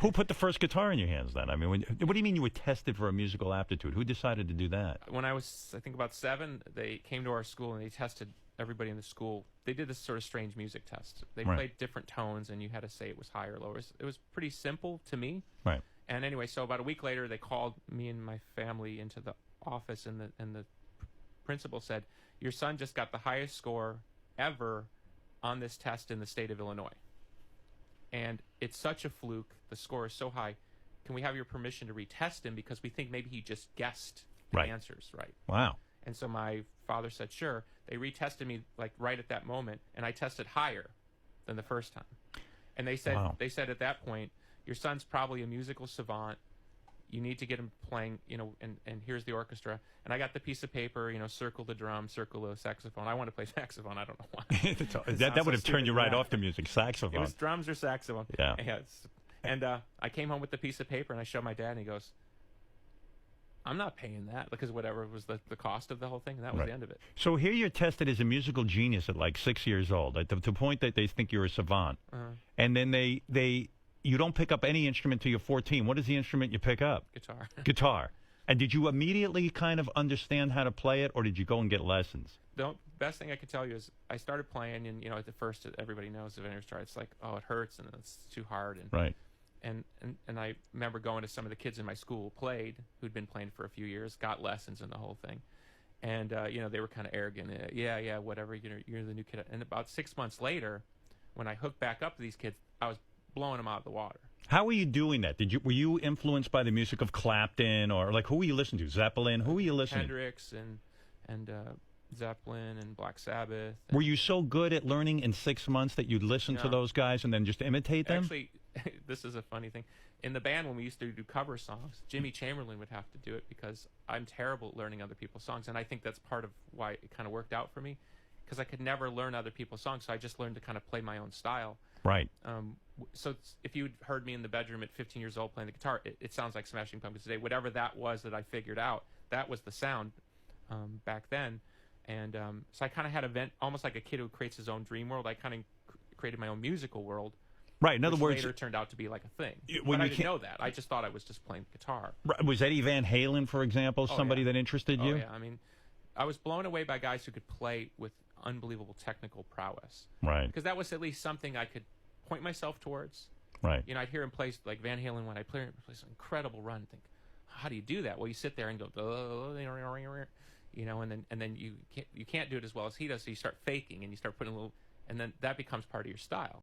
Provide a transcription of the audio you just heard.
Who put the first guitar in your hands then? I mean, what do you mean you were tested for a musical aptitude? Who decided to do that? When I was, I think, about 7, they came to our school and they tested everybody in the school. They did this sort of strange music test. They played different tones, and you had to say it was higher or lower. It was pretty simple to me. Right. And anyway, so about a week later, they called me and my family into the office, and the principal said, "Your son just got the highest score ever on this test in the state of Illinois. And it's such a fluke. The score is so high. Can we have your permission to retest him, because we think maybe he just guessed the answers right." Wow. And so my father said, "Sure." They retested me like right at that moment, and I tested higher than the first time. And they said at that point, "Your son's probably a musical savant. You need to get him playing, and here's the orchestra." And I got the piece of paper, circle the drum, circle the saxophone. I want to play saxophone. I don't know why. that would have turned you right off the music, saxophone. It was drums or saxophone. Yeah. And I came home with the piece of paper, and I showed my dad, and he goes, "I'm not paying that," because whatever was the cost of the whole thing, and that was the end of it. So here you're tested as a musical genius at like 6 years old, at the point that they think you're a savant. And then you don't pick up any instrument till you're 14. What is the instrument you pick up? Guitar. Guitar. And did you immediately kind of understand how to play it, or did you go and get lessons? The best thing I could tell you is I started playing, and at the first, everybody knows if anyone starts, it's like, oh, it hurts, and it's too hard. And And I remember going to some of the kids in my school who played, who'd been playing for a few years, got lessons and the whole thing. And, they were kind of arrogant. Yeah, whatever, you're the new kid. And about 6 months later, when I hooked back up to these kids, I was blowing them out of the water. How were you doing that? Were you influenced by the music of Clapton, or like who were you listening to? Zeppelin? Who were you listening to? Hendrix and Zeppelin and Black Sabbath. Were you so good at learning in 6 months that you'd listen to those guys and then just imitate them? Actually, this is a funny thing. In the band, when we used to do cover songs, Jimmy Chamberlain would have to do it because I'm terrible at learning other people's songs, and I think that's part of why it kind of worked out for me, because I could never learn other people's songs, so I just learned to kind of play my own style. Right. So if you'd heard me in the bedroom at 15 years old playing the guitar, it sounds like Smashing Pumpkins today. Whatever that was that I figured out, that was the sound back then. And so I kind of had a vent, almost like a kid who creates his own dream world. I kind of created my own musical world. Right. In other words, later turned out to be like a thing. But I didn't know that. I just thought I was just playing guitar. Was Eddie Van Halen, for example, somebody that interested you? Oh, yeah. I mean, I was blown away by guys who could play with unbelievable technical prowess. Right. Because that was at least something I could point myself towards. Right. I'd hear him play like Van Halen when I play some incredible run and think, how do you do that? Well, you sit there and go, and then you can't do it as well as he does, so you start faking and you start putting a little, and then that becomes part of your style.